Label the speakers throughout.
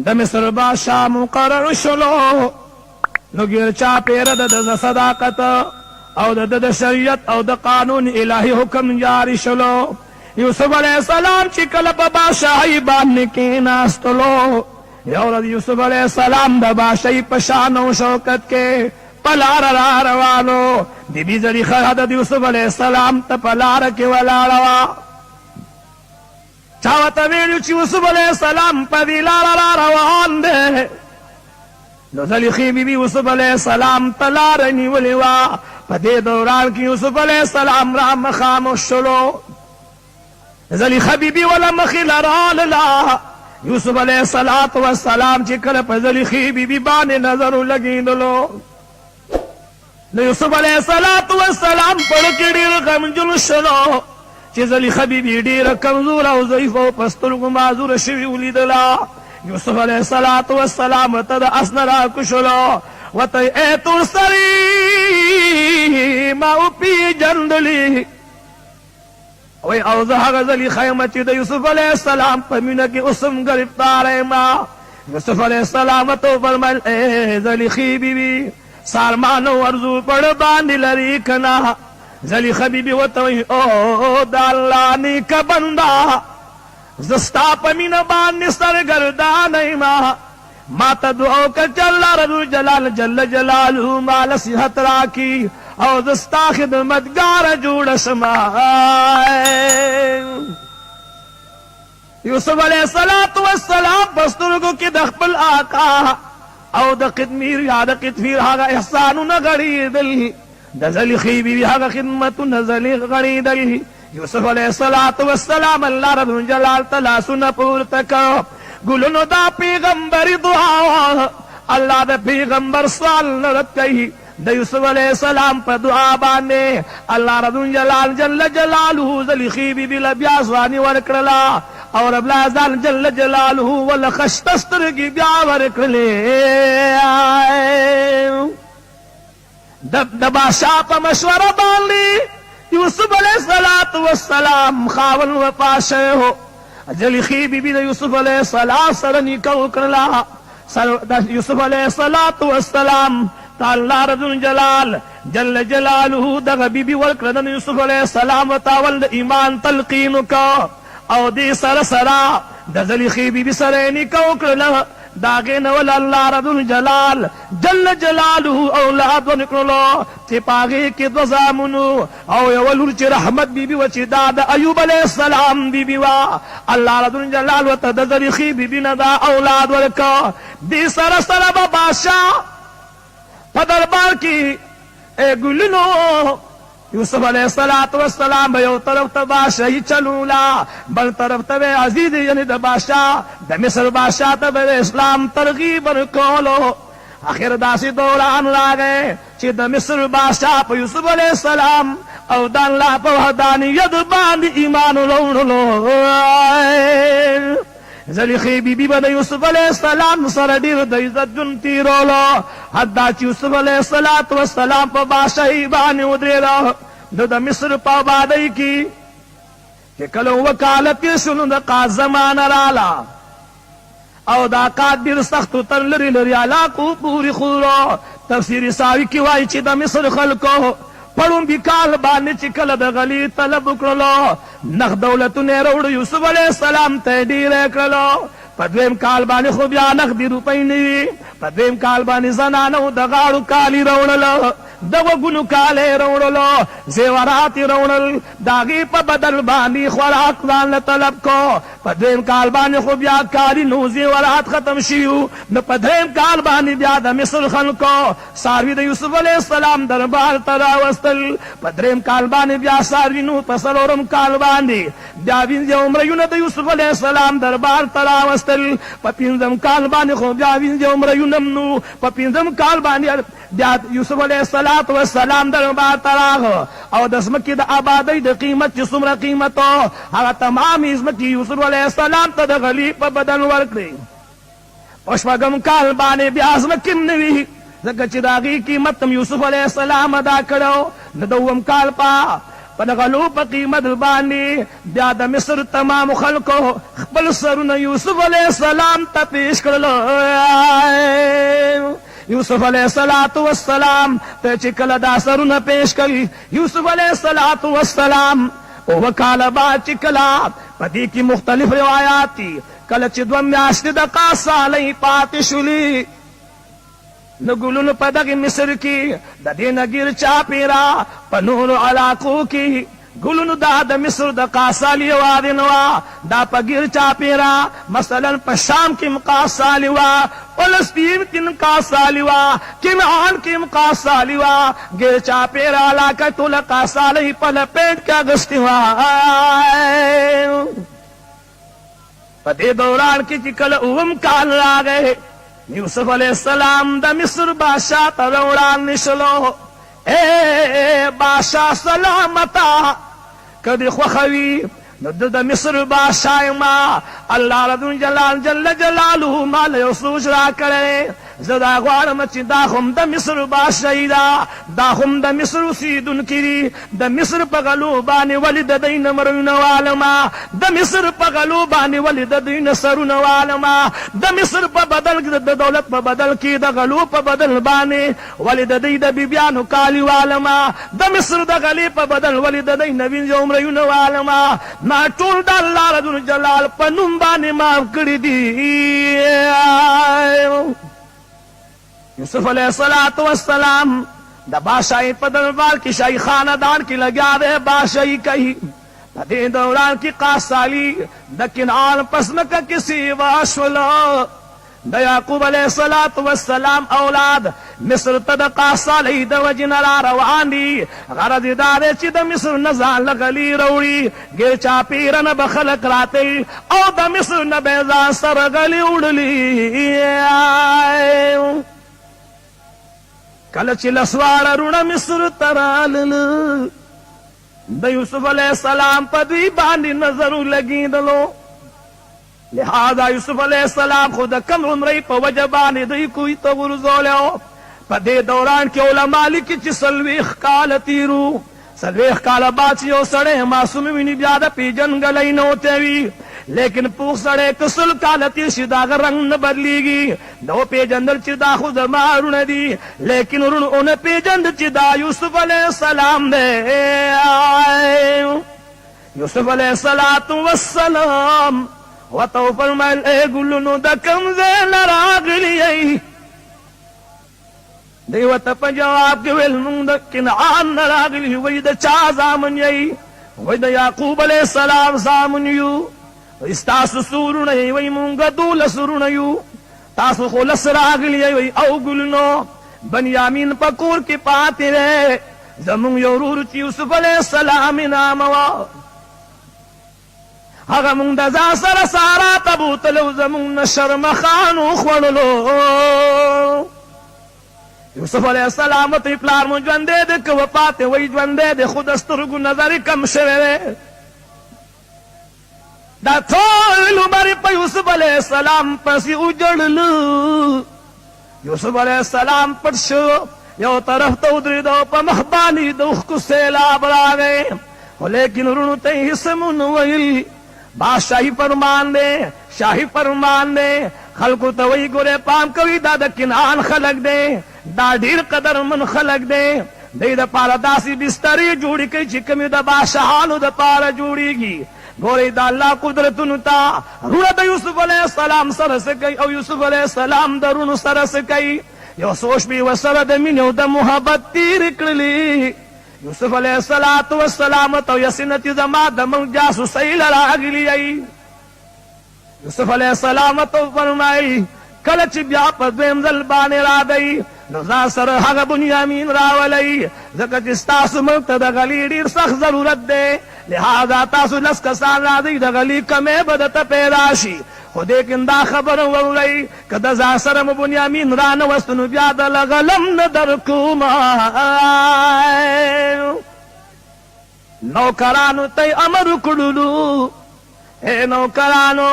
Speaker 1: د مصر بادشاہ مقرر شلو نو ګیر چا پیر د صداقت او د شریعت او د قانون الهی حکم جاری شلو یوسف علیہ السلام چې کله په بادشاہي باندې کېناستلو یو ورځ یوسف علیہ السلام د بادشاہي په شان او شوکت کې په لار را روانو بی بی زلیخا د یوسف علیہ السلام ته په لار کې ولاړه وه چا ورته ویلو چې یوسف علیہ السلام په دې لاره را روان دی نو زلیخې بی بی یوسف علیہ السلام ته لاره نیولې وه په دې دوران کې یوسف علیہ السلام را مخامخ شلو زلیخا بی بی ولا مخې لراله یوسف علیہ السلام چې کله په زلیخې بی بی باندې نظر لګېدلو نو یوسف علیہ السلام پړ کې ډېر غمجن شلو چې زلیخا بی بی ډېره کمزور او ضعیف او په سترګو معذوره شوې ولیدله یوسف علیہ السلام ورته د اس نه راکوشلو ورته ای تور سړي ما وپېژندلې وی او زه هغه زلیخا یم چې د یوسف علیہ السلام په مینه کې اوس هم ګرفتاره یم یوسف علیہ السلام ته وفرمیل ای زلیخې بیبي سارمان ورزو پړ باندې لري که نه زلیخا بیبي ورته وایي او د الله نیکه بنده زه ستا په مینه باندې سرګردانه یم ما ته دعا وکړه چې الله رب الجلال جل جلاله ماله صحت راکړي او زه ستا خدمتګاره جوړه شمه یوسف علیہ السلام په سترګو کې د خپل آقا او د قطمیر یا د قطفیر هغه احسانونه غړېدل د زلیخې بیبي هغه خدمتونه غړېدل یوسف علیہ السلام الله رب الجلال ته لاسونه پورته کړ ګلونو دا پیغمبري دعا الله د پیغمبر سوال رد کوي د یوسف علیہ السلام په دعا باندې الله رب الجلال جل جلاله زلیخې بیبي له بیا ځواني ورکړله او رب العزت جل جلاله ول خشت سترګې بیا ورکړلې د بادشاہ په مشوره باندې یوسف علیہ السلام خاون وفات شوی و زلیخې بیبي د یوسف علیہ السلام سره نکاح وکړله د یوسف علیہ السلام تا الله رب الجلال جل جلاله دغه بیبي ورکړه د یوسف علیہ السلام ورته ول د ایمان تلقین وکړه او دې سره سره د زلیخې بیبي سره نکاح وکړله د هغې نه ول الله رب الجلال جل جلاله اولاد ورکړلو چې په هغې کې دوه زامنو او یوه لور چې رحمت بیبي وه چې دا د ایوب علیہ السلام بیبي وه الله رب الجلال ورته د زلیخې بیبي نه دا اولاد ورکړه دې سره سره به بادشاه په دربار کې ګلونو یوسف علیہ السلام به یو طرف ته بادشاہي چلولا بل طرف ته به عزیز یعنی د بادشاہ د مصر بادشاہ ته به اسلام ترغیب ورکولو آخر داسې دوران راغی چې د مصر بادشاہ په یوسف علیہ السلام او د الله په وحدانیت باندې ایمان وروړلو زلیخې بیبي به د یوسف علیہ السلام سره ډېر د عزت ژوند تېرولو حتی چې یوسف علیہ السلام په بادشاهي باندې ودرېده د مصر په آبادۍ کې چې کله وکالت یې شو نو د قات زمانه راله او دا قات ډېر سختو تر لرې لرې علاقو پورې خورو تفسیر ساوي کې وایي چې د مصر خلکو پړومبي کال باندې چې کله د غلي طلب وکړلو نغ دولتونه یې راوړه یوسف علیہ السلام ته ډېره کړلو په دویم کال باندې خو بیا نغدي روپۍ نه وي په دویم کال باندې زنانو د غاړو کالي راوړله د وګونو کالی راوړلو زیورات یې راوړل د هغې په بدل باندې خوراک ځان له طلب کو په دویم کال باندې خو بیا کالي نو زیورات ختم شي نو په دریم کال باندې بیا د مصر خلکو څاروي د یوسف علیہ السلام دربار ته راوستل په دریم کال باندې بیا څاروي نو په څلورم کال باندې بیا وینځه عمرونه د یوسف علیہ السلام دربار ته راوستل په پنځم کال باندې خو بیا وینځه عمرونه نو په پنځم کال باندې بیا یوسف علیہ السلام دربار ته راغله او د ځمکې د آبادۍ د قیمت چې څومره قیمت و هغه تمامې ځمکې یوسف علیہ السلام ته د غلي په بدل ورکړې په شپږم کال باندې بیا ځمکې هم نه وي ځکه چې د هغې قیمت هم یوسف علیہ السلام ادا کړی د دوم کال په په غلو په قیمت باندې بیا د مصر تمام خلکو خپل سرونه یوسف علیه السلام ته پیش کړل. یوسف علیہ الصلوۃ والسلام ته چې کله دا سرونه پیش کړي یوسف علیہ الصلوۃ والسلام او وکاله با چې کله پدې کې مختلف روایت دي کله چې دوه میاشتې د قاصالۍ پاتې شولې نو ګلونو په دغه مصر کې د دې نګیر چاپیرا په نورو علاقو کې ګلونو دا د مصر د قاصالي وادي نو دا په ګیر چاپیرا مثلا په شام کې قاصالي وا فلسطین کې قاصالي وا کنعان کې قاصالي وا ګیر چاپیرا علاقه ټول قاصالي په لپیټ کې اغستې وا. په دې دوران کې چې کله اوم کال راغی یوسف علیہ السلام د مصر بادشاہ ته وړاندې شلو. اے بادشاہ سلامتا کدی خوخوی نو د مصر بادشاہ ما الله رب جلال جل جلاله مال یو سوچ را کړي زدا غواړم چې دا هم د مصر بادشاہ دا هم د مصر اوسیدونکي د مصر په غلو باندې ولید دین مرونه والما د مصر په غلو باندې ولید دین سرونه والما د مصر په بدل د دولت په بدل کې د غلو په بدل باندې ولید د بیبيانو کالی والما د مصر د غلی په بدل ولید د نبی عمرونه والما ما ټول د الله رب جلال په نوم باندې معاف کړی دي. یوسف علیہ الصلوۃ والسلام د بادشاہی په دربار کې شاہی خاندان کې لګیا دی بادشاہی کوي. په دې دوران کې قاصالي د کنعان پس مکه کې سیوا شول. د یعقوب علیہ الصلوۃ والسلام اولاد مصر ته د قاصالي د وجه نه را روان دي. غرض دا دی چې د مصر نه ځان غلی وروړي ګیر چاپیره نه به خلک راته او د مصر نه به ځان سره غلی وړلي. کله چې لسواړه رونه مصر ته رالل د یوسف علیہ السلام په دوی باندې نظر لګېدلو. لہذا یوسف علیہ السلام خود کم عمرې په وجه باندې دوی کوی ته ورزولو. په دې دوران کې علما لیکي چې 40 کال تیرو 40 کال بعد یو سړی معصوم ویني بیا د پیژنګلۍ نه وتی وي لیکن پوخ سړی کسل کال تیر شي د هغه رنګ نه بدلیږي نو پیژندل چې دا خو زما رونه دي لیکن رونه اونه پیژند چې دا یوسف علیہ السلام دی. یوسف علیہ السلام وتو فرمایل اے ګلونو د کوم ځای نه راغلي یې دی ورته په جواب کې ویل مونږ د کنعان نه راغلي وایي د چا زامن یې وایي د یعقوب علیہ السلام زامن یو. ستاسو سورونه یې وایي مونږ 12 سورونه یو تاسو خو لس راغلي یې وایي او ګلونو بنیامین په کور کې پاتې دی زمونږ یو ورور چې یوسف علیہ السلام نام وا هغه مونږ د ځان سره سارا ته بوتلو زمونږ نه شرمخان وخوړلو. یوسف علیہ السلام ته پلار مو ژوندی دی که وفات وایي ژوندی دی خو د سترګو نظر کم شوی دی. دا ټول عمر په یوسف علیہ السلام پسې وجړلو. یوسف علیہ السلام پټ شو یو طرف ته ودرېدو په مخ باندې د اوښکو سیلاب راغی خو لیکن ورونو ته یې هېڅ ونه ویل. بادشاہی فرمان دے شاہی فرمان دے خلقو ته وی ګوره پام کوي دا د کنعان خلق دے دا ډیر قدر من خلق دے دې د پاره داسې بسترې جوړې کړي چې کومې د بادشاهانو د پاره جوړېږي. ګورې د الله قدرتونو ته رونه د یوسف علیہ السلام سره څه کوي او یوسف علیہ السلام د رونو سره څه کوي. یو سوچ به ورسره د مینې او د محبت تېرې کړلې. یوسف علیہ الصلوۃ والسلام تو یسنتی زما د من جاسوسۍ راغلی ای. یوسف علیہ السلام تو فرمای کله چې بیا په دویم ځل باندې راغی نو ځان سره هغه بنیامین راولئ ځکه چې ستاسو ملک ته د غلي ډېر سخت ضرورت دی لہذا تاسو لس کسان راځئ د غلي کمې به درته پیدا شي. خو لیکن دا خبر واورئ که د ځان سره مو بنیامین رانوست نو بیا د غلم نه درکوما. نوکرانو ته امر وکړلو اے نوکرانو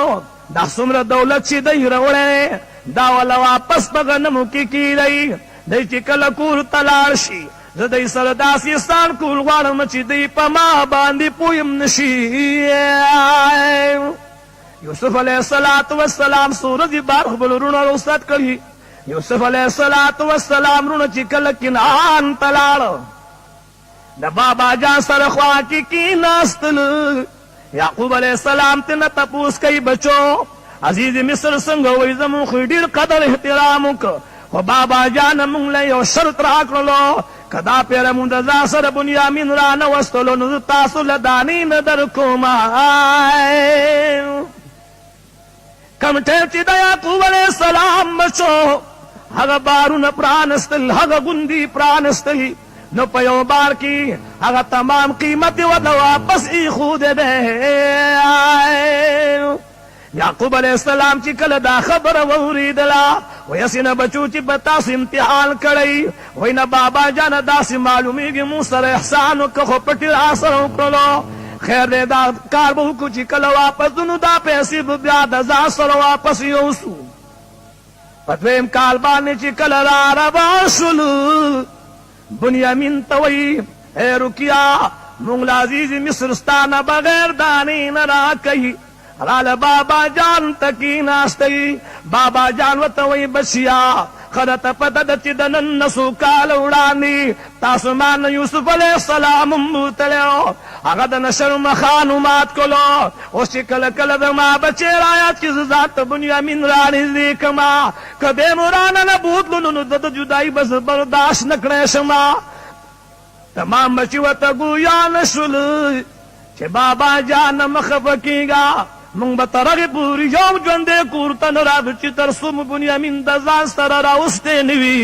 Speaker 1: دا څومره دولت چې دی راوړی دا ولا واپس په غنمو کې کیدی دی چې کله کور ته لاړ شي زدی سره داسې ستان کول غواړم چې دی په ما باندې پویم نشي. یوسف علیه السلام سورج بار خپل ورونه رخصت کړي. یوسف علیه السلام رونه چې کله کنعان ته لاړ د بابا جان سره خوا کې کېناستل. یعقوب علیه السلام تنه تپوس کوي بچو عزیز مصر څنګه وایي زموږ خو ډېر قدر احترام وکړه خو بابا جان موږ له یو شرط راکړلو که دا پیره مونږ د ځان سره بنیامین را نه وستلو نو زه تاسو له دانې نه در کومه. کم ټیم چې د یعقوب علیه السلام بچو هغه بارونه پرانستل هغه ګوندي پرانستل نو په یو بار کې هغه تمام قیمت ورته واپس ایښودی دی. یعقوب علیه السلام چې کله دا خبره واورېدله وایي هسې نه بچو چې په تاسو امتحان کړی وایي نه بابا جانه داسې معلومېږي مونږ سره احسان وکړه خو پټې را سره وکړلو. خیر دی دا کار به وکړو چې کله واپس ځو نو دا پیسې به بیا د ځان سره واپس یوسو. په دویم کال باندې چې کله را روان شولو بنیامین ته وایي ای رکیا مونږ له عزیز مصر ستا نه بغیر دانې نه راکوي. راله بابا جان ته کېناستی. بابا جان ورته وایي بچیا ښه درته پته ده چې د نن نه څو کاله وړاندې تاسو ما نه یوسف علیه السلام هم بوتلی هغه د نشر مخانو مات کړلو. اوس چې کله کله زما بچی رایاد چې زه ځان ته بنیامین رانږدې کړمه که دی مو رانه نه بوتلو نو د جدایي به زه برداشت نه کړی شمه. تمام بچي ورته ګویا نه شول چې بابا جان مه خفه کېږه مونږ به تر هغې پورې یو ژوندی کور ته نه راځو چې تر څو مو بنیامین د ځان سره راوستی نه وي.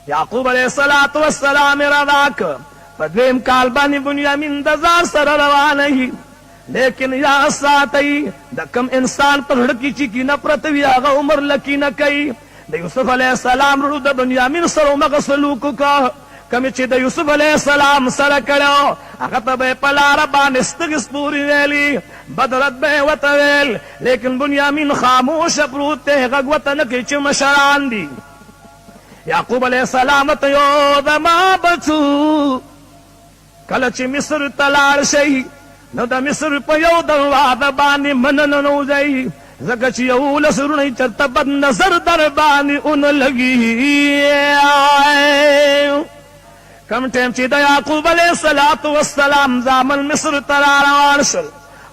Speaker 1: یعقوب علیه السلام یې رضا کړ. په دویم کال باندې بنیامین د ځان سره روانوي. لیکن یا ساتئ د کم انسان په زړه کې چې کینه پرته وي هغه عمر له کینه کوي. د یوسف علیه السلام ورو د بنیامین سره همغه سلوک وکړه کمی چې د یوسف علیه السلام سره کړو هغه ته به یې په لاره باندې سترګې سپورې ویلي بد رد به یې ورته ویل. لیکن بنیامین خاموشه پروت دی غږ ورته نه کوي چې مشران دي. یعقوب علیه السلام ورته یو زما بچو کله چې مصر ته لاړ شئ نو د مصر په یو دروازه باندې منه ننوځئ ځکه چې 11 وروڼه یې چېرته بد نظر در باندې ونه لګي. کم ټیم چې د یعقوب علیه السلام زامن مصر ته را روان شول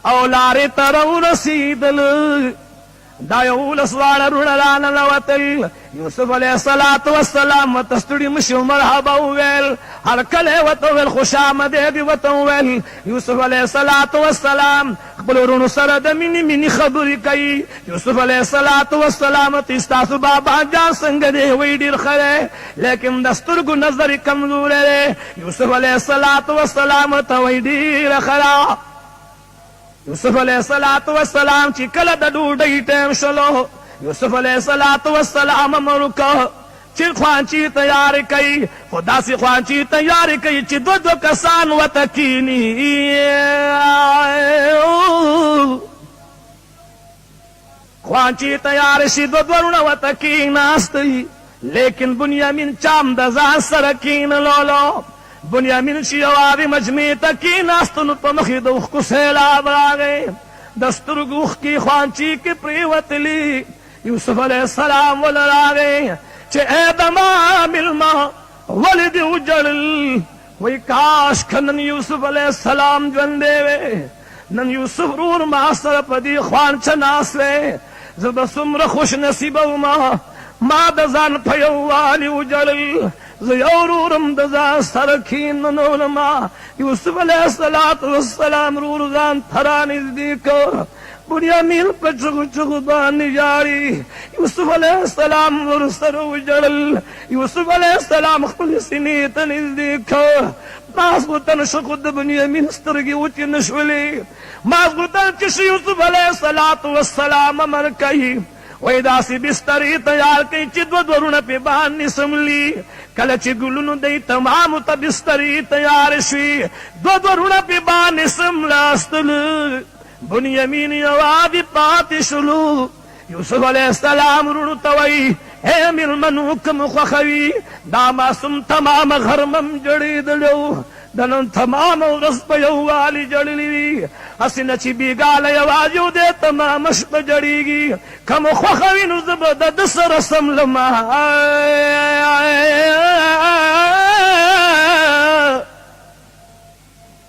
Speaker 1: او لارې ته راورسېدل دا 11 واړه وروڼه راننوتل. یوسف علیه السلام ورته ستړي مه شو مرحبا وویل هرکلی یې ورته وویل خوش آمدید یې ورته وویل. یوسف علیه السلام خپل ورونو سره د مینې خبرې کوي. یوسف علیه السلام ته ستاسو بابا جان څنګه دی وایي ډېر ښه دی لیکن د سترګو نظر یې کمزوری دی. یوسف علیه السلام ته وایي ډېره ښه ده. یوسف علیه السلام چې کله د ډوډۍ ټیم شلو یوسف علیه السلام امر وکړ چې خوانچې تیارې کوي خو داسې خوانچې تیارې کوي چې دو کسان ورته کښېني. خوانچې تیارې شي دو وروڼه ورته کښېناستئ لیکن بنیامین چام د ځان سره کښېنلولو. بنیامین چې یوازې مجمع ته کېناستو نو په مخ یې د اوښکو سیلاب راغی د سترګو اوښکې خوانچې کې پرېوتلې. یوسف علیه السلام ول راغی چې ای زما مېلمه ولې دې وژړل وایي کاش که نن یوسف علیه السلام ژوندی وی نن یوسف ورور ما سره په دې خوانچه ناست وی زه به څومره خوش نصیبه ومه ما د ځان په یووالي وژړل زه یو ورورم د ځان سره کښېنولم. یوسف علیه السلام ورور ځان ته رانږدې کړ. بنیامین په چغو چغو باندې ژاړي. یوسف علیه السلام ورسره وژړل. یوسف علیه السلام خپلې سینې ته نږدې کړ. مازغوتن شو خو د بنیامین سترګې وچې نه شولې. مازغوتن چې شي یوسف علیه السلام امر کوي وایي داسې بسترې تیار کوي چې دوه وروڼه پې باندې سملي. کله چې ګلونو دی تمامو ته بسترې تیار شوي دوه وروڼه پې باندې سملاستل. بنیامین یوازې پاتې شلو. یوسف علیه السلام وروڼو ته وایي اے ملمنو کم خوخوی دا معصوم تمام غرمم جڑیدلو دنن تمام ورځ په یووالي جړلی وي هسې نه چې بېګاله یوازې و دې تمامه شپه جړېږي که مو خوښه وي نو زه به د ده سره سملمه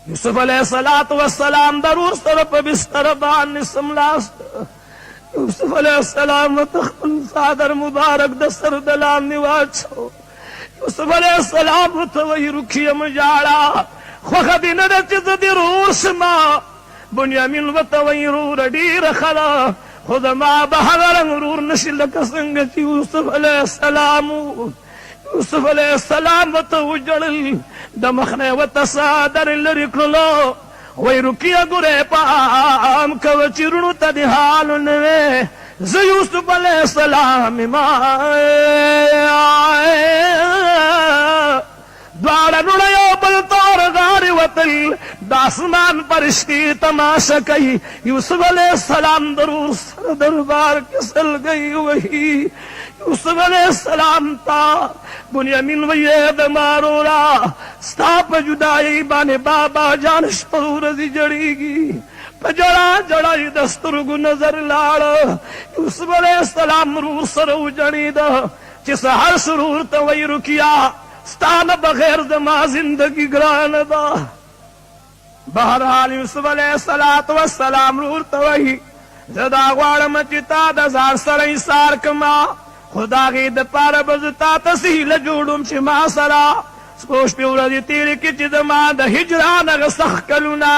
Speaker 1: یوسف علیه السلام د ورور سره په بستر باندې سملاست یوسف علیه السلام ته خپل څادر مبارک د سر د لاندې واچو یوسف علیه السلام ته وایي رکیه مه ژاړه خوښه دې نه ده چې زه دې ورور شمه بنیامین ورته وایي وروره ډېره ښه ده خو زما به هغه رنګ ورور نه شي لکه څنګه چې یوسف علیه السلام یوسف علیه السلام ورته وژړل د مخ نه یې ورته څادر لرې کړلو وایي رکیه ګورې پام کوه چې وروڼو ته دې حال نه وې زه یوسف علیه السلام ما دواړه لوڼه یو بل تور غاړې وتل د اسمان فرشتې تماشه کوي یوسف علیه السلام د ورور سره دربار کې سلګۍ وهي یوسف علیه السلام ته بنیامین وایي د ما وروره ستا په جدایۍ باندې بابا جان شپه ورځې جړېږي په جړا جړا یې د سترګو نظر لاړه یوسف علیه السلام ورور سره وجړېده چې سهار سرور ته وایي رکیه ستا نه بغیر زما زندګي ګرانه ده بهرحال یوسف علیه السلام ورور ته وایي زه دا غواړم چې تا د ځان سره ایثار کړمه خو د هغې دپاره به زه تا ته څه هیله جوړوم چې ما سره څو شپې ورځې تېرې کړي چې زما د هجران هغه سخت کلونه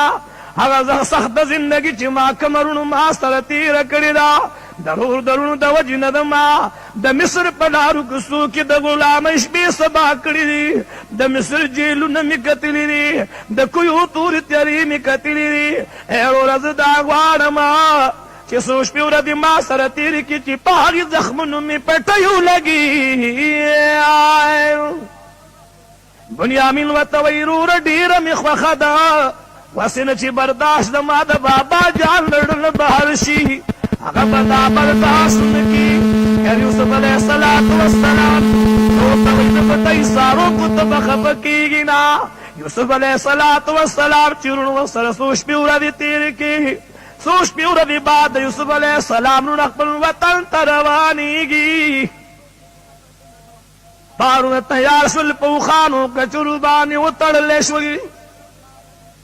Speaker 1: هغه سخت د زندګي چې ما کمرونو ما سره تېره کړې ده ضرور درونو د وجې نه ده ما د مصر په لارو کوڅو کې د غلامۍ شپې سبا کړي دي د مصر جیلونه مې کتلي دي د کویو تورې تیارې مې کتلي دي ای وروره زه دا غواړم چې څو شپې ورځې ما سره تېرې کړي چې په هغې زخمونو مې پټیو لګي بنیامین ورته وایي وروره ډېره مې خوښه ده واسې نه چې برداشت د ما د بابا جان لړل بهر شي هغه به دا برداشت نه کړي خیر یوسف علیه السلام نور ته وایي زه به ته ایثار وکړو ته به خفه کېږي نه یوسف علیه السلام چې وروڼو ورسره څو شپې ورځې تېرې کړي څو شپې ورځې بعد د یوسف علیه السلام وروڼه خپل وطن ته روانېږي بارونه تیار شول په اوښانو کچرو باندې وتړلی شول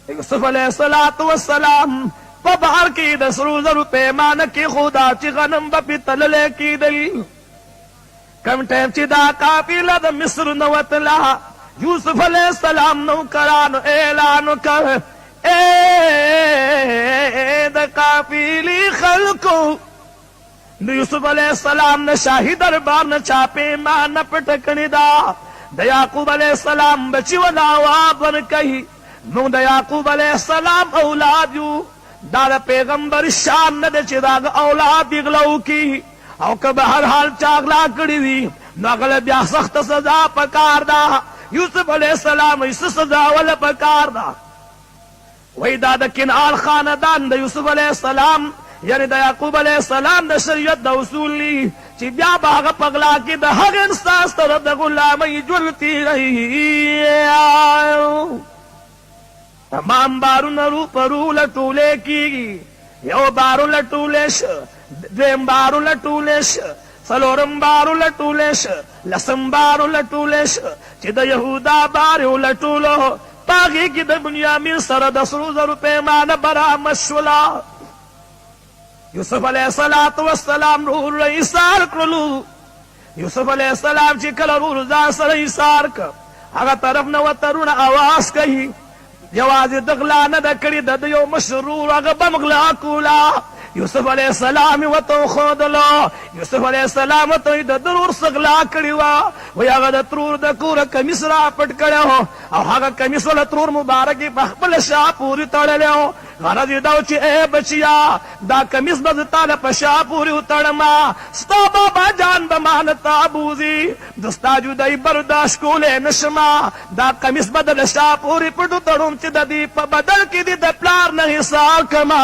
Speaker 1: یوسف علیه السلام په بهر کې د سرو زرو پیمانه کېښوده چې غنم به پې تللی کېدل کم ټایم چې دا قافله د مصر نه وتله یوسف علیه السلام نوکرانو اعلان وکړ د قافلې خلکو د یوسف علیه السلام نه شاهي دربار نه چا پیمانه پټه کړې ده د یعقوب علیه السلام بچي وله اواب ورکوي موږ د یعقوب علیه السلام اولاد یو دا د پیغمبر شان نه ده چې د هغه اولاد یې غلا وکړي او که به هر حال چا غلا کړي وي نو هغه له بیا سخته سزا پکار ده یوسف علیه السلام وایي څه سزا وله پکار ده وایي دا د کنعان خاندان د یوسف علیه السلام یعنی د یعقوب علیه السلام د شریعت د اصول دي چې بیا به هغه په غلا کې د هغه انسان سره د غلامۍ ژوند تېروي تمام بارونه رو پرو لټولی کېږي یو بارو لټولی شه دویم بارو لټولی شه څلورم بارو لټولی شه لسم بارو لټولی شه چې د یهودا بار یې ولټولو په هغې کې د بنیامین سره د سرو زرو پیمانه برآمد شوله یوسف علیه السلام ورور ایثار کړلو یوسف علیه السلام چې کله ورور ځان سره ایثار کړ هغه طرف نه ورته وروڼه اواز کوي یوازې د غلا نه ده کړې د یو مشر ورور هغه به م غلا کوله یوسف علیه السلام یې ورته وښودلو یوسف علیه السلام ورته وایي د ده ورور څه غلا کړې وه وایي هغه د ترور د کوره کمیس را پټ کړی و او هغه کمیس له ترور مبارک یې په خپله شا پورې تړلی و غرض یې دا و چې ای بچیا دا کمیس به زه تا له په شا پورې وتړمه ستا بابا جان به ما نه تا بوځي د ستا جدایي برداشت کولی نه شمه دا کمیس به د له شا پورې پټ وتړم چې د دې په بدل کې دې د پلار نه حساب کړمه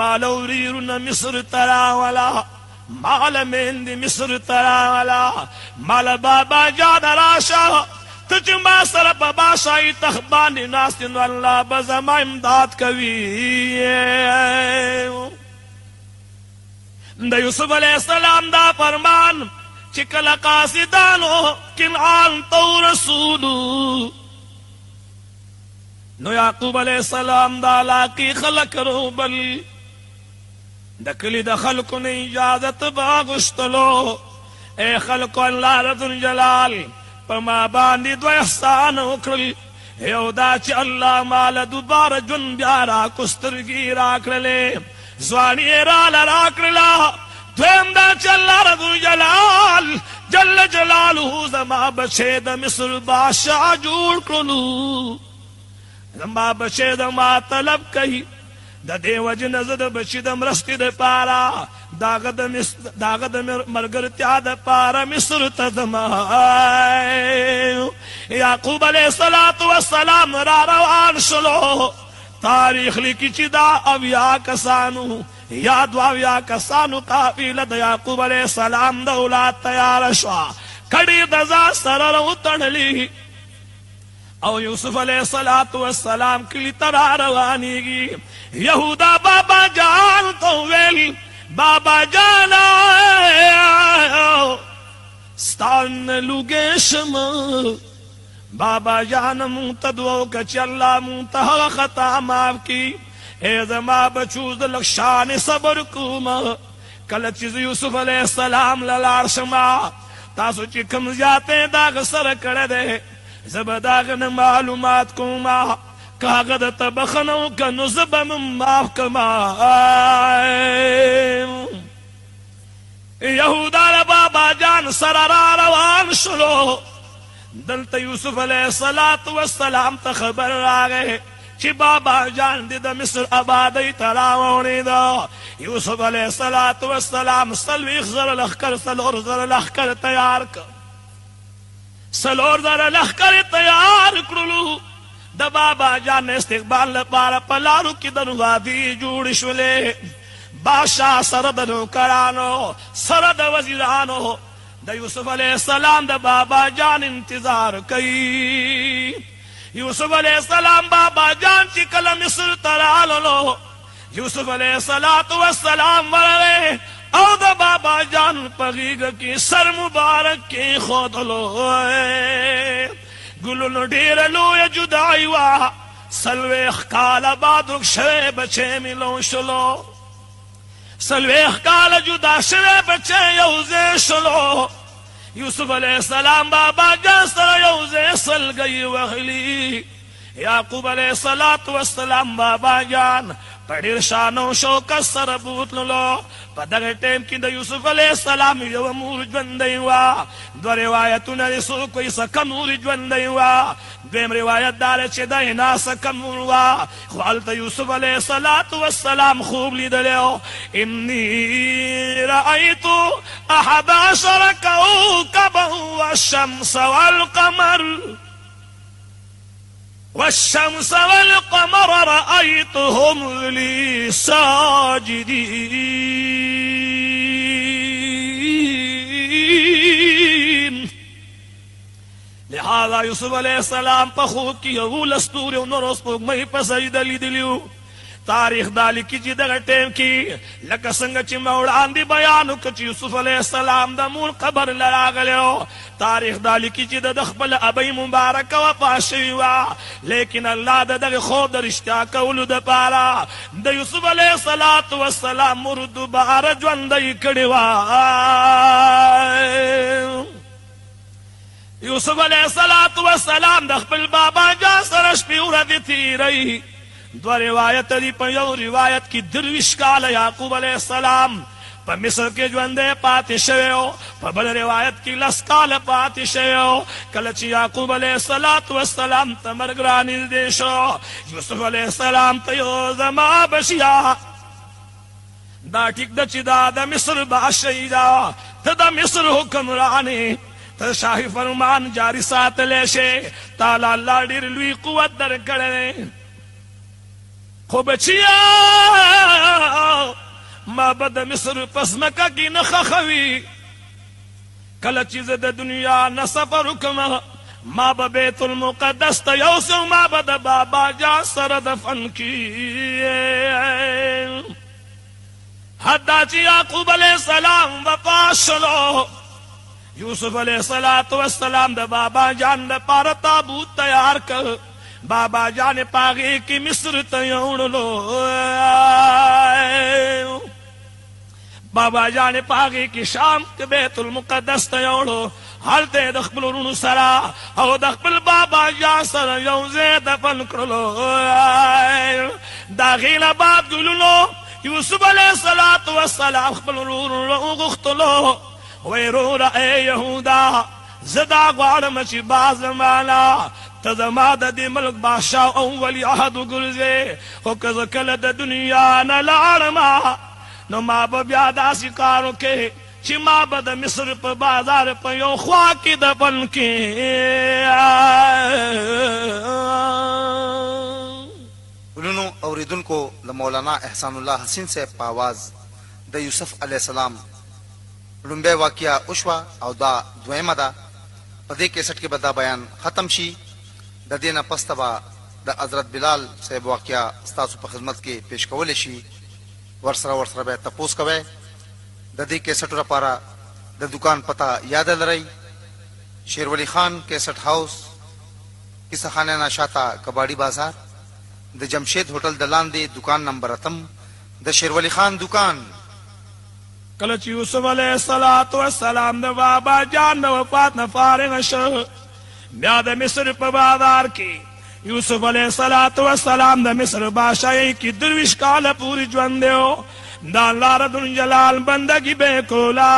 Speaker 1: مال وريرنا مصر تراولا مال من دي مصر تراولا مال بابا جان راشا تج ما سر بابا شاي تخباني ناس نو الله بزما امداد کوي د یوسف علیہ السلام دا فرمان چکل قاصدانو کنعان تو رسولو نو یعقوب علیہ السلام دا لاقی خلق روبل دکلی دا خلق نے اجازت باغشتلو اے خلق اللہ رب الجلال پما باندی دو احسان اکرل یو دا چی اللہ مال دوبار جن بیارا کسترگی راکرلے زوانی رال راکرلا دویم دا چی اللہ رب الجلال جل جلالہ زما بچے دا مصر بادشاہ جوڑ کرلو زما بچے دا ما طلب کئی دا دیو جنزد بچی دا مرستی دا پارا داغ دا مرگرتیا دا پارا مصر تزما یعقوب علیہ السلام را روان شلو تاریخ لکی چی دا اویا کسانو یاد واویا کسانو قافیل دا یعقوب علیہ السلام دا اولاد تیار شوا کڑی دزا سرر اتنلی او یوسف علیہ السلام کلی ترا روانی گی یہودا بابا جان تو ویل بابا جانا ستان لوگیشم بابا جان منتدو کچ اللہ منتہا خطا ماف کی اے زما بچوز لکشان صبر کوما کل چیز یوسف علیہ السلام للار شما تاسو چکم جاتے داغ سر کردے زبداغن معلومات کوما کاغد تبخنو کنو زبم معاف کما یہودا بابا جان سرارا روان شلو دلتا یوسف علیہ السلام تا خبر آگئے چی بابا جان دی دا مصر آبادی تراؤنی دا یوسف علیہ السلام سلویخ زر لخکر سلور زر لخکر تیار کر سلور زر لخکر تیار کرلو دا بابا جان استقبال لپارا پلارو کی دنوادی جوڑ شلے بادشاہ سرد نوکرانو سرد وزیرانو دا یوسف علیہ السلام دا بابا جان انتظار کئی یوسف علیہ السلام بابا جان چی کل مصر ترالو یوسف علیہ السلام ورلے او دا بابا جان پغیگ کی سر مبارک کی خودلو گلو ڈیر لو یا جدائی وا سلویخ کالا بادرک شوے بچے ملو شلو سلویخ کالا جدا شوے بچے یوزے شلو یوسف علیہ السلام بابا جاسر یوزے سل گئی وغلی یعقوب علیہ السلام بابا جان پڑیر شانو شوکت سر بوت لو پدغ ٹیم کی دا یوسف علیہ السلام یو مور جوندئی وا دو روایتو نرسو کوئی سکمور جوندئی وا دویم روایت دار چی دا اینا سکمور وا خوالتا یوسف علیہ السلام خوب لی دلیو انی رأیتو احد عشر کوکبا والشمس والقمر والشمس والقمر رأيتهم لي ساجدين لہذا یوسف علیہ السلام پخو کی اول استوری ونرس پوک مہی پسجد لی دلیو تاریخ دالی کی چی دغا ٹیم کی لکا سنگا چی موڑان دی بیانو کچی یوسف علیہ السلام دا مون قبر لراغلیو تاریخ دالی کی چی دا دخبل ابی مبارک و پاشوی وا لیکن اللہ دا دغا خود دا رشتیا کولو دا پارا دا یوسف علیہ السلام مردو بار جوندی کڑی وا یوسف علیہ السلام دخبل بابا جا سرش پیورا دی تھی رئی دو روایت دی پا یو روایت کی درویش کال یعقوب علیہ السلام پا مصر کے جوندے پاتی شویو پا بل روایت کی لس کال پاتی شویو کلچی یعقوب علیہ السلام تمرگرانی دیشو یوسف علیہ السلام تیو زما بشیا دا ٹک دا چی دا مصر باشی دا دا مصر حکمرانی تا شاہی فرمان جاری سات لیشے تالا اللہ دیر لوی قوت در کڑنے خو بچیا ما به د مصر پس مکه کې نه خخوي کله چې زه د دنیا نه سفر وکړم ما به بیت المقدس ته یوسم ما به د بابا جان سره دفن کی حتی چې یعقوب علیہ السلام وفات شلو یوسف علیہ السلام د بابا جان د پاره تابوت تیار کړ بابا جان پاگے کی مصر تیوڑلو بابا جان پاگے کی شام کے بیت المقدس تیوڑو حال دے دخبل رونو سرا او دخبل بابا جان سرا یوزے دفن کرلو داغیل باب دلولو یوسف علیہ السلام خبل رونو غختلو ویرو رأے یہودا زدا غوارم چی باز مالا تزما د دې ملک بادشاہ او ولی عهد ګرځې خو که زه کله د دنیا نه لاړم نو ما به بیا داسې کار وکړې چې ما به د مصر په بازار په یو خوا کې دفن کړې
Speaker 2: ورونو اوریدونکو له مولانا احسان الله حسین صاحب په آواز د یوسف علیه السلام لومبه واقعه وشوه او دا دویمه ده په دې کیسټ کې به دا بیان ختم شي د دې نه پس به د حضرت بلال صاحب واقعه ستاسو په خدمت کې پیش کولی شي ورسره به تپوس کوئ د دې کیسټو لپاره د دکان پته یاد لرئ شیر ولی خان کیسټ هاوس کیسه خانه نشاتا کباڑی بازار د جمشید ہوٹل د لاندې دکان نمبر 8 د شیر ولی خان دکان
Speaker 1: کله چې یوسف علیہ السلام د بابا جان د وفات نه فارغ شو بیا د مصر په بازار کې یوسف علیہ السلام د مصر بادشاہی کی 23 کال پوری ژوند دیو دا الله رب الجلال بندگی به کولا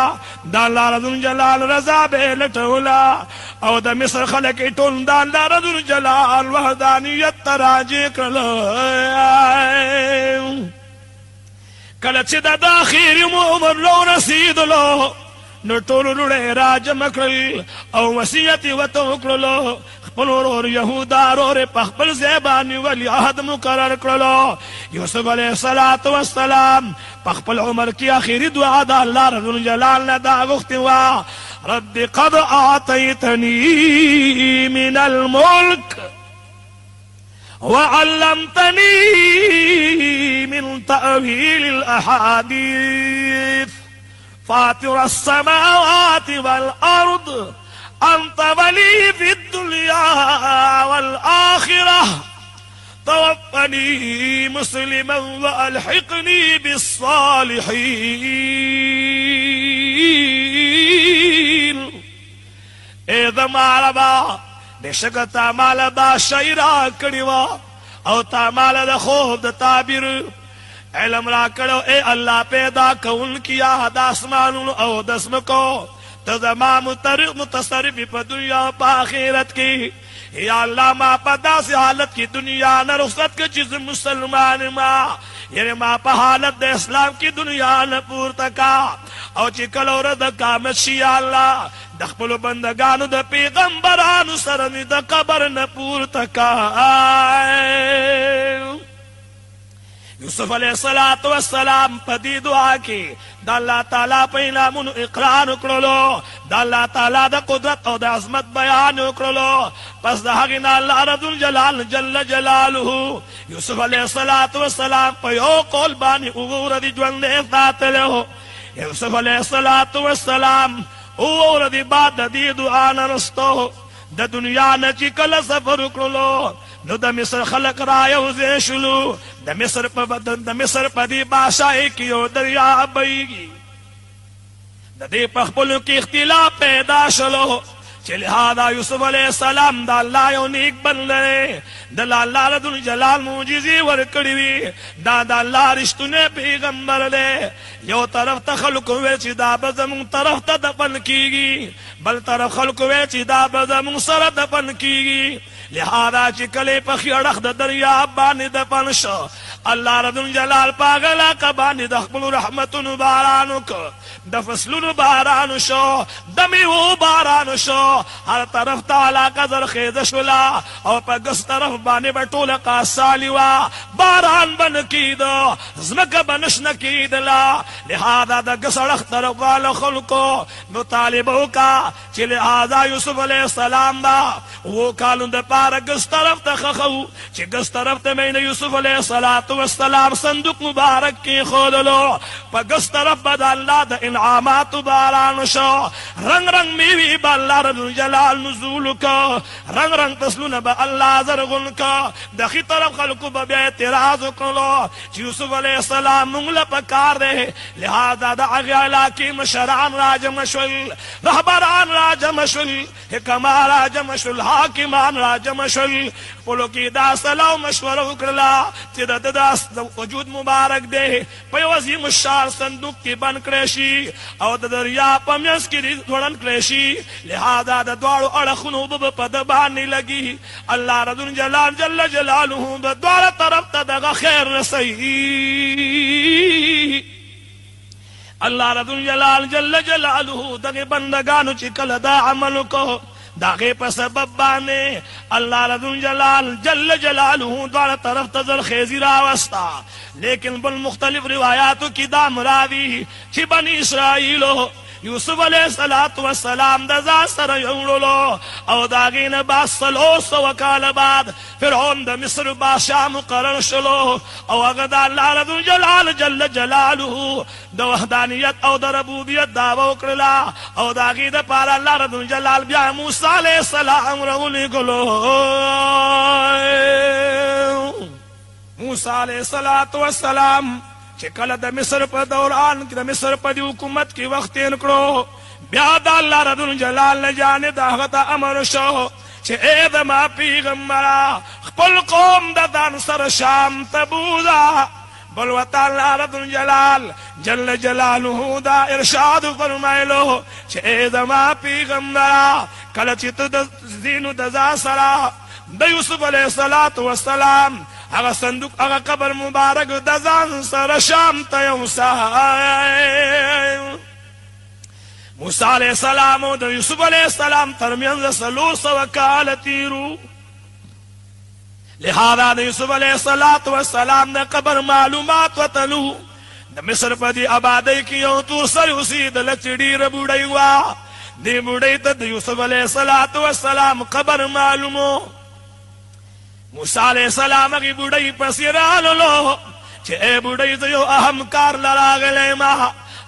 Speaker 1: دا الله رب الجلال رضا به لټولا او د مصر خلک ټول دا الله رب الجلال وحدانیت تراجه کړل کله چې د اخیر عمر لو رسیدلو نو ټول وروڼه راجم کړل او وصیت وته وکړلو خپل ورور یهودا ورور په خپل ځای باندې ولی عهد مقرر کړلو یوسف علیہ السلام په خپل عمر کې اخیری دعا د الله رب الجلال نه دا غوښتې وه رب قد اعطیتنی من الملک وعلمتني من تأويل الأحاديث فاطر السماوات والأرض أنت ولي في الدنيا والآخرة توفني مسلما وألحقني بالصالحين إذا ما ربا بشک تا مال دا شیرا کړی وا او تا مال د خوب د تعبیر علم را کړو اے الله پیدا کون کیا د اسمانونو او د اسمکو ته زما متصرف په دنیا په آخرت کې یا الله ما په داسې حالت کې دنیا نه رخصت کړ چې مسلمان ما یعنی ما په حالت د اسلام کې دنیا نه پورته کا او چې کله ورځ قیامت شي یا الله د خپل بندگانو د پیغمبرانو سره د قبر نه پورته کا یوسف علیہ السلام په دې دعا کې د الله تعالی په انعامونو اقرار وکړلو د الله تعالی د قدرت او د عظمت بیان وکړلو پس د هغې نه الله رب الجلال جل جلاله یوسف علیہ السلام په یو قول باندې اووه ورځې ژوندی ساتلی یوسف علیہ السلام اووه ورځې بعد د دې دعا نه رستو د دنیا نه چې کله سفر وکړلو نو د مصر خلق را یوځای شولو د مصر په دې بادشاهۍ کې یو دریاب بهیږي د دې په خپلو کې اختلاف پیدا شلو چې لهذا یوسف علیہ السلام د الله یو نیک بنده دی د الله رب الجلال معجزې ورکړې وي دا د الله رښتونی پیغمبر دی یو طرف ته خلکو ویل چې دا به زموږ طرف ته دفن کیږي بل طرف خلکو ویل چې دا به زموږ سره دفن کیږي لہذا چې کله په ښي اړخ د دریاب باندې دفن شو الله رب الجلال په هغه علاقه باندې د خپلو رحمتونو باران وکړ د فصلونو باران شو د میوو باران شو هر طرف ته علاقه زرخیزه شولا او په ګس طرف باندې به ټوله قاصالي وه باران به نه کېده ځمکه به نشنه کېدله لهذا د ګس اړخ طرف واله خلکو مطالبه وکړه چې لهذا یوسف علیه السلام به اوو کالو دپاره ګس طرف ته خښو چې ګس طرف ته مې نه یوسف علیه السلام صندوق مبارک کېښودلو په ګس طرف به د الله د انعاماتو باران شو رنگ رنگ میوی به الله رب جلال نزول وکړه رنگ رنگ فصلونه به الله زرغون کړه د ښي طرف خلکو به بیا اعتراض وکړلو چې یوسف علیه السلام موږ له پکار دی لهذا د هغې علاقې مشران راجمع شول رهبران راجمع شول حکمان راجمع شول حاکمان راجمع شول خپلو کې دا صلاح او مشوره وکړله چې د ده د وجود مبارک دی په یو عظیم الشان صندوق کې بند کړی شي او د دریا په منځ کې دې ځوړند کړی شي لهذا د دواړو اړخونو اوبه به په ده باندې لګي الله رب الجلال جل جلاله د دواړه طرف ته دغه خیر رسوي الله رب الجلال جل جلاله دغه بندگانو چې کله دا عمل وکړو داغه په سبب باندې الله رب الجلال جل جلاله دواړه طرف ته زرخیزي راوستا لیکن بل مختلف روایاتو کې دا مرادي چې بني اسرائیلو یوسف علیہ السلام د ځان سره یوړلو او د هغې نه بعد 300 کاله بعد فرعون د مصر بادشاه مقرر شلو او هغه د الله رب الجلال جل جلاله د وحدانیت او د ربوبیت دعوه وکړله او د هغې دپاره الله رب الجلال بیا موسی علیه السلام راولېږلو موسی علیه السلام چې کله د مصر په دوران کې د مصر په دې حکومت کې وخت تېر کړو بیا د الله رب الجلال نه جانب د هغه ته امر شو چې ای زما پیغمبره خپل قوم د ځان سره شام ته بوځه بل ورته الله رب الجلال جل جلاله دا ارشاد فرمایلو چې ای زما پیغمبره کله چې ته د دینو د ځان سره د یوسف علیه السلام هغه صندوق هغه قبر مبارک د ځان سره شام ته یوسه موسی علیه السلام او د یوسف علیه السلام ترمنځ 300 کاله تیرو لهذا د یوسف علیه السلام د قبر معلومات وتلو د مصر په دې آبادۍ کې یو تور سړی اوسېدله چې ډېره بوډۍ وه دې بوډۍ ته د یوسف علیه السلام قبر معلومو موسی علیہ السلام هغې بوډۍ پسې راللو چې ای بوډۍ زه یو اهم کار له راغلی ما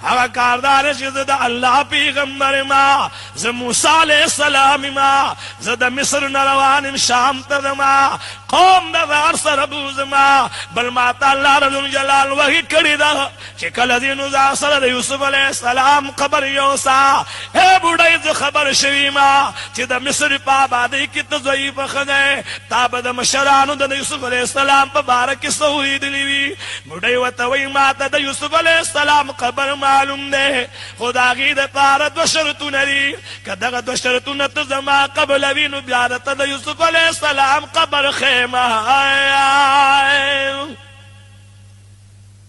Speaker 1: هغه کار دا دی چې زه د الله پیغمبر ما زه موسی علیہ السلام ما زه د مصر نه روان یم شام ته ځما قوم د ځان سره بوځما بل ما ته الله رب الجلال وحي کړې ده چې کله دې نو ځان سره د یوسف علیہ السلام قبر یوسه ای بوډۍ زه خبر شوي ما چې د مصر په آبادۍ کې ته ضعیفه ښځی تا به د مشرانو د یوسف علیہ السلام په باره کې څه اورېدلي وي بوډۍ ورته وایي ما ته د یوسف علیہ السلام قبر معلوم دی خو د هغې دپاره 2 شرطونه دي که دغه 2 شرطونه ته زما قبلوي نو بیا درته د یوسف علیہ السلام قبر خیمه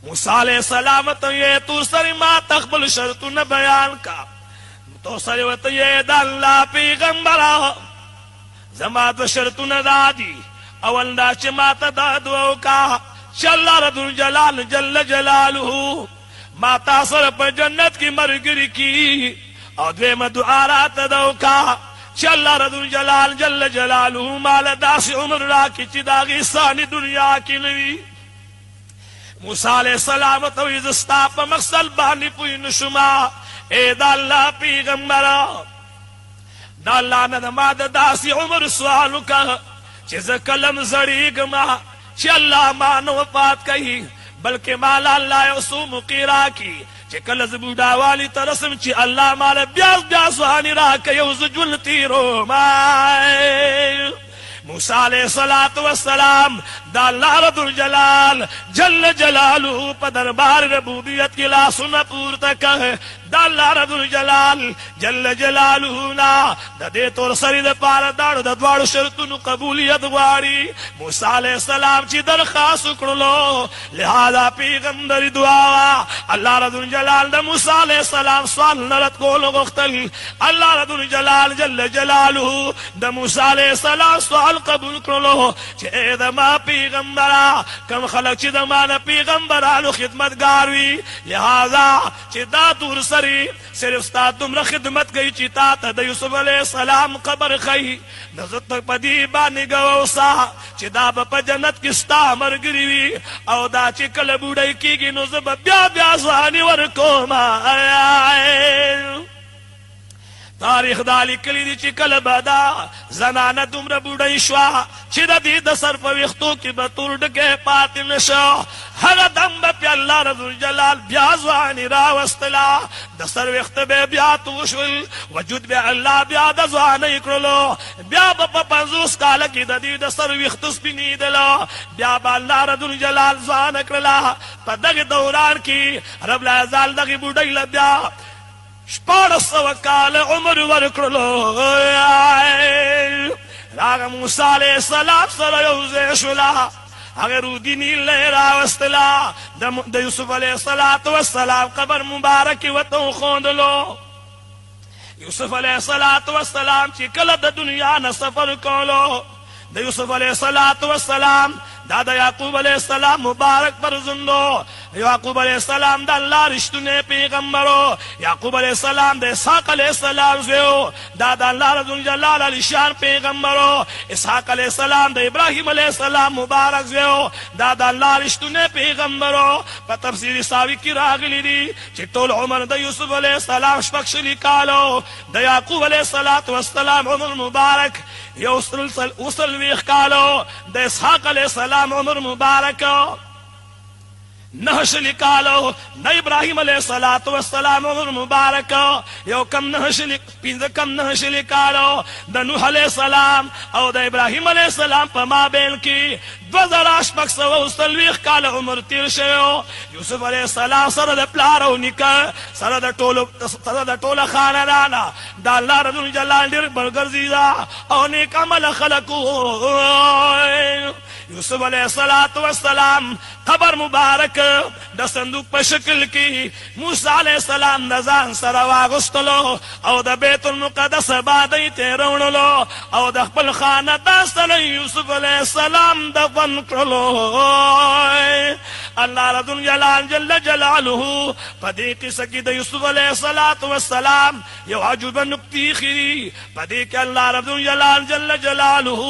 Speaker 1: موسی علیہ السلام ته یې تو سره ما ته خپل شرطونه بیان کا تو سره ورته یې د الله پیغمبره زما 2 شرطونه دا دي اول دا چې ما ته دا دعا وکړه چې الله رب الجلال جل جلاله ما تا سره په جنت کې ملګري کړي او دویمه دعا راته دا وکړه چې الله رب الجلال جل جلاله ماله داسې عمر راکړي چې د هغې ثاني دنیا کې نه وي موسی علیہ السلام ته وایي زه ستا په مقصد باندې پوه نه شومه ای د الله پیغمبره د الله نه د ما د داسې عمر سوال وکړه چې زه کله م زړېږم چې الله ما نه وفات کوي بلکې ماله الله یو څو موقع راکړي چې کله زه بوډاوالي ته رسم چې الله ماله بیا ځواني راکړي او زه ژوند تېروم موسی علیہ الصلوۃ والسلام دا اللہ رب الجلال جل جلالہ په دربار ربوبیت کی لاسونه پورته کړ. دا اللہ رب الجلال جل جلالہ نا د دې تور سری د پاره داړو د دواړو شرطونو قبولیت غواړي. موسی علیہ السلام چې درخواست وکړلو لہذا پیغمبر دعا الله رب الجلال د موسی علیہ السلام سوال نرد کولو غوښتل. الله رب الجلال جل جلالہ د موسی علیہ السلام سوال قبول کړلو چې اے د ما پیغمبره کم خلق چې د ما نه پیغمبرانو خدمتګار وي لہذا چې دا تور سری صرف ستا دومره خدمت کوي چې تا ته د یوسف علیہ السلام قبر ښیي نو زه ته په دې باندې ګواوسه چې دا به په جنت کې ستا ملګري وي او دا چې کله بوډۍ کېږي نو زه به بیا ځواني ورکوم. تاریخ دا لیکلی دی چې کله به دا زنانه دومره بوډۍ شوه چې د دې د سر په ویښتو کې به تور ډکی پاتې نه شو. هغه دم به پې الله رب الجلال بیا ځواني راوستله د سر ویښته به بیا تو شول وجود به الله بیا د ځوانۍ کړلو بیا به په 50 کاله کې د دې د سر ویښته سپینېدله بیا به الله رب الجلال ځوانه کړله. په دغه دوران کې رب العزال دغې بوډۍ له بیا 1400 کال عمر ورکړلو. راغه موسی علیہ السلام سره یو ځای شوله هغه رودي نیل راوستله د یوسف علیہ السلام قبر مبارک ورته وښودلو. یوسف علیہ السلام چې کله د دنیا نه سفر کولو د یوسف علیہ السلام دا د یعقوب علیہ السلام مبارک فرزندو. یعقوب علیہ السلام د الله رښتونی پیغمبرو. یعقوب علیہ السلام د اسحاق علیہ السلام زویو. دا د الله رب الجلال علی شان پیغمبرو. اسحاق علیہ السلام د ابراهیم علیہ السلام مبارک زویو. دا د الله رښتونی پیغمبرو. په تفسیر ساوی کې راغلی دی چې ټول عمر د یوسف علیہ السلام 14 کالو د یعقوب علیہ السلام عمر مبارک یو 30 کالو د اسحاق علیہ السلام عمر مبارک 9 کالو د ابراهیم علیہ السلام عمر مبارک یو کم 9 کالو د نوح علیہ السلام او د ابراهیم علیہ السلام په مابین کې 2840 کال عمر تیر شوی. یوسف علیہ السلام سره د پلار او نیکه سره د ټوله خاندان د الله رب الجلال ډېر برګرځیدا او نیک عمل خلقو. یوسف علیہ السلام قبر مبارک د صندوق په شکل کې موسی علیہ السلام د ځان سره واغوستلو او د بیت المقدس باندې ته راوړلو او د خپل خاندان سره یوسف علیہ السلام دفن کړلو. الله رب الجلال جل جلاله په دې قصه کې د یوسف علیہ السلام یو عجوبه نکته خوري. په دې کې الله رب الجلال جل جلاله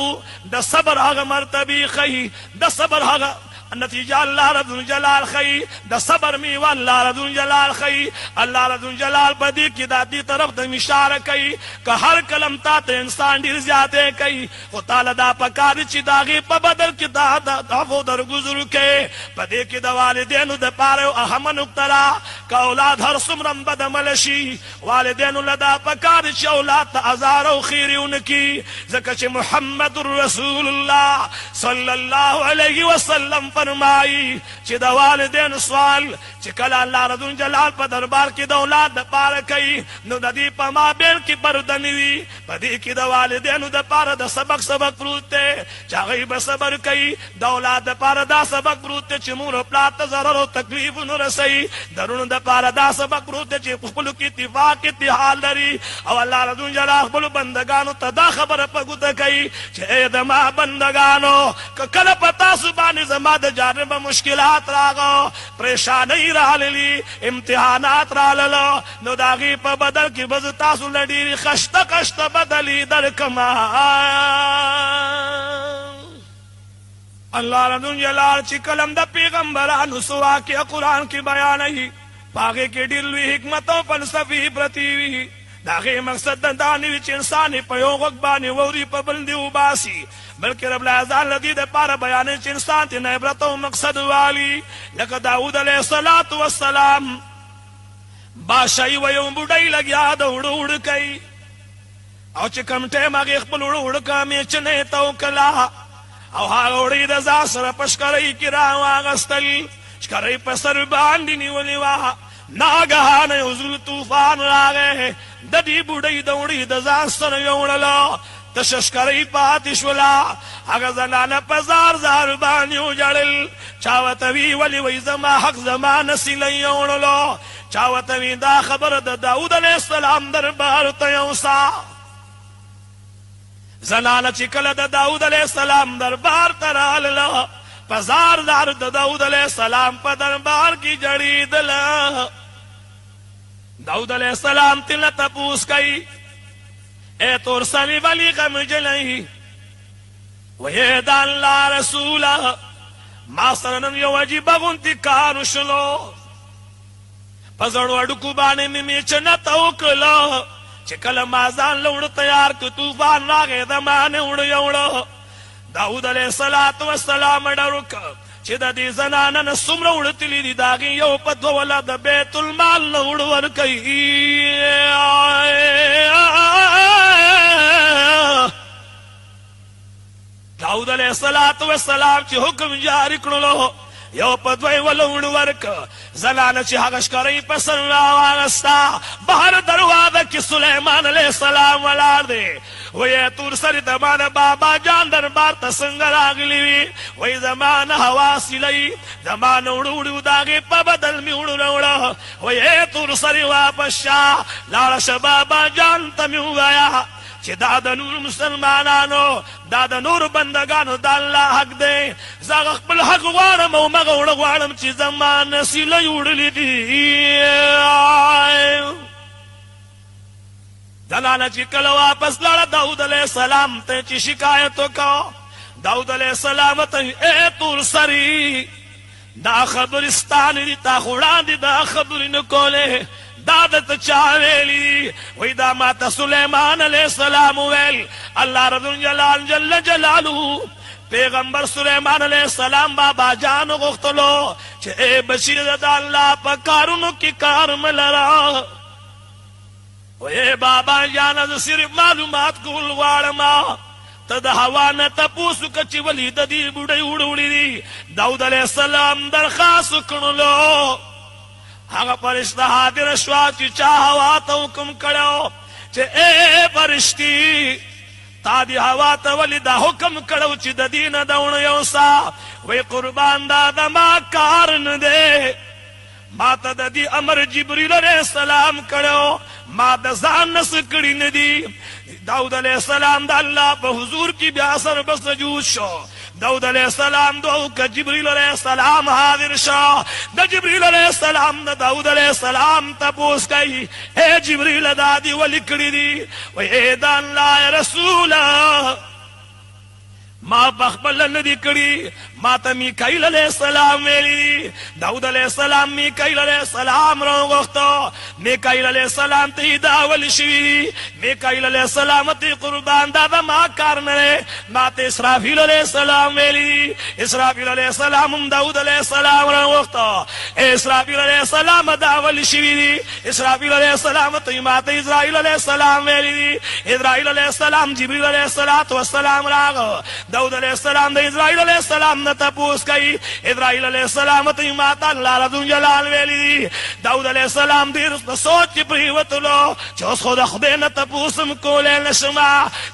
Speaker 1: د صبر هغه مرتبه خي د صبر هغه نتیجہ اللہ رب الجلال خی دا صبر میوہ اللہ رب الجلال خی. اللہ رب الجلال بدی کی دادی طرف دا مشارہ کئی کہ ہر کلم تا تا انسان دیر زیادے کئی خو تعالی دا پکاری چی داغی پا بدل کی دا دعفو در گزر کے بدی کی دا والدینو دا پارے و اہم نکترا کہ اولاد ہر سمرم بدملشی والدینو لدا پکاری چی اولاد تا ازار و خیری انکی زکر چی محمد رسول اللہ صلی اللہ علیہ وسلم فرمائی چې د والدین سوال چې کله الله رب الجلال په دربار کې د اولاد د پاره کوي نو د دې په مابین کې پرده نه وي. په دې کې د والدینو د پاره د سبق پروت دی چې هغوی به صبر کوي. د اولاد د پاره دا سبق پروت دی چې مور او پلار ته ضرر او تکلیف ونه رسوي. د رونو د پاره دا سبق پروت دی چې په خپلو کې اتحاد لري او الله رب الجلال خپلو بندګانو ته دا خبره په ګوته کوي چې ای د ما بندګانو که کله په تاسو باندې زما د جانب مشکلات راغو پریشانی راغلی امتحانات راغلو نو داغي په بدل کې بز تاسو لډيري خشته بدلی درکما. الله رب الجلال چې کلم د پیغمبرانو سوا کې قرآن کې بیانوي پاګه کې ډېر لوی حکمت او فلسفي پرتی وي. داغه مقصد دا نه وي چې انسان په یو وخت باندې ووري په بل دی وباسي بلکې رب العزت لدی د پاره بیان چې انسان ته عبرت او مقصد والی. لکه داود علیہ السلام بادشاہي و یو بډای لګیا د وړ کوي او چې کم ټیم هغې خپل وړه کامیچنې ته وکړه او هغه وړۍ د ځان سره په شکرۍ کې راواغستل شکرۍ په سر باندې نیولې وه ناګهانه یو زور طوفان راغی د دې بوډۍ د وړۍ د ځان سره یوړله تشه شکرۍ پاتې شوله هغه زنانه په زار زار باندې وژړل چا ورته وی ولې وایي زما حق زما نسیله یوړلو چا ورته وی دا خبره د داود علیه السلام دربار ته یوسه زنانه چې کله د داود علیه السلام دربار ته راغله په زار زار د داود علیه السلام په دربار کې جړېدله داود علیه السلام ترنه تپوس کوي اے تور سلی ولی غمجنی وی دا اللہ رسولا ما سرنن یو عجیب غنتی کارو شلو پزړو اډکو باندې می چنه توکلو چې کله ما ځان لوړ تیار ک طوفان راغی د مانه وړ یوړو داود علیه السلام ډروک چې د دې زنانه نه څومره وړتلي دي د هغې یو په دوه ولا د بیت المال نه وړ ورکوي داود علیه السلام چې حکم جاری کړلو یو په دوی ولوړ ورک زنانه چې هغه شکرۍ په سر راواغسته بهر دروازه کې سلیمان علیه السلام ولاړ دی وی تور سری د مانه بابا جان دربار ته څنګه راغلی وي وی زما نه هوا سیلی زما نه وړو د هغې په بدل مې وړو راوړه وی تور سری واپس شه لاړه شه بابا جان ته مې ووایه چې دا د نور مسلمانانو دا د نور بندگانو د الله حق دی زه هغه خپل حق غواړم او مغه وړه غواړم چې زما نسیله یې وړلې دي زنانه چې کله واپس لاړه داود علیه السلام ته چې شکایت وکړه داود علیه السلام ته ای تور سري دا خبرې ستا نه دي تا خو وړاندې دا خبرې نه کولې دا درته چا ویلي وی دا ماته سلیمان علیه السلام ویل الله رب الجلال جل جلاله پیغمبر سلیمان علیه السلام بابا جان غوښتلو چې ای بشیر د الله په کارونو کې کار ملرا وی بابا جان زه صرف معلومات کول غواړم ته د هوا نه تپوس وکړه چې ولې د دې بوډۍ وړوړي دي داود علیه السلام درخواست وکړلو هغه فرشته حاضر شوه چې چا هوا ته حکم کړی چې ای فرشتي تا دې هوا ته ولې دا حکم کړو چې د دې نه د وڼه یوسه وی قربان دا د ما کار نه دی ما ته د دې امر جبریل علیه السلام کړو ما د ځان نه څه کړي نه دي داود علیه السلام د الله په حضور کې بیا سر به سجود شو داود علیه السلام دعا وکړه جبریل علیه السلام حاضر شو د جبریل علیه السلام د داود علیه السلام تپوس کوي اے جبریل دا دې ولې کړي دي وایي اے د الله رسوله ما بخبل نه دي کړي ما ته میکائیل علیه السلام ویلي داود علیه السلام میکائیل علیه السلام راوغوښته میکائیل علیه السلام ته دا ول شوي میکائیل علیه السلام ته قربان دا د ما کار نه ما ته اسرافیل علیه السلام ویلي اسرافیل علیه السلام هم داود علیه السلام راوغوښته اسرافیل علیه السلام دا ول شوي دي اسرافیل علیه السلام ته ما ته اسرائیل علیه السلام ویلي اسرائیل علیه السلام جبریل علیه السلام راغ داود علیه السلام د اسرائیل علیه السلام نه تپوس کوي اسرائیل علیه السلام ته ما ته الله رب الجلال ویلي داود علیه السلام ډېر سوچ کې پرېوتلو چې اوس خو د خدای نه تپوس هم کولی نشم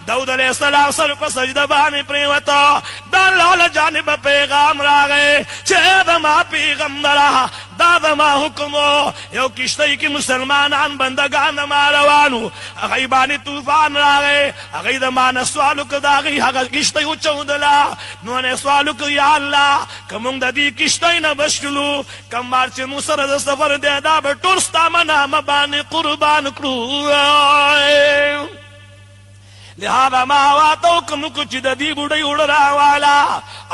Speaker 1: داود علیه السلام سر په سجده باندې پرېوته د الله له جانبه پیغام راغی چې زما پیغمبره دا زما حکم و یو کشتۍ کې مسلمانان بندګان ما روانو هغوی باندې طوفان راغی هغوی د ما نه سوال وکړه د هغوی هغه کشتۍ وچودله نو نه سوال وکړه یا الله که موږ د دې کشتۍ نه بچلو کوم مال چې موږ سره د سفر دی دا به ټول ستا په نامه باندې قربان کړو لہذا ما واته حکم وکړو چې د دې بوډۍ وړه راواله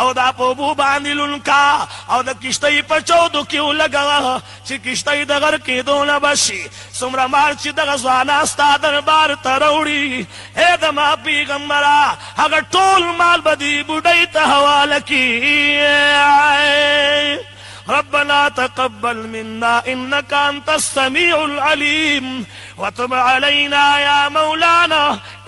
Speaker 1: او دا په اوبو باندې لونکا او د کشتۍ په چودو کې ولګوه چې کشتۍ د غر کېدو نه بشي څومره مال چې دغه ځوانان ستا دربار ته راوړي ای زما پیغمبره هغه ټول مال به دې بوډۍ ته حواله کړي ربنا تقبل منا إنك أنت السميع العليم وتب علينا يا مولانا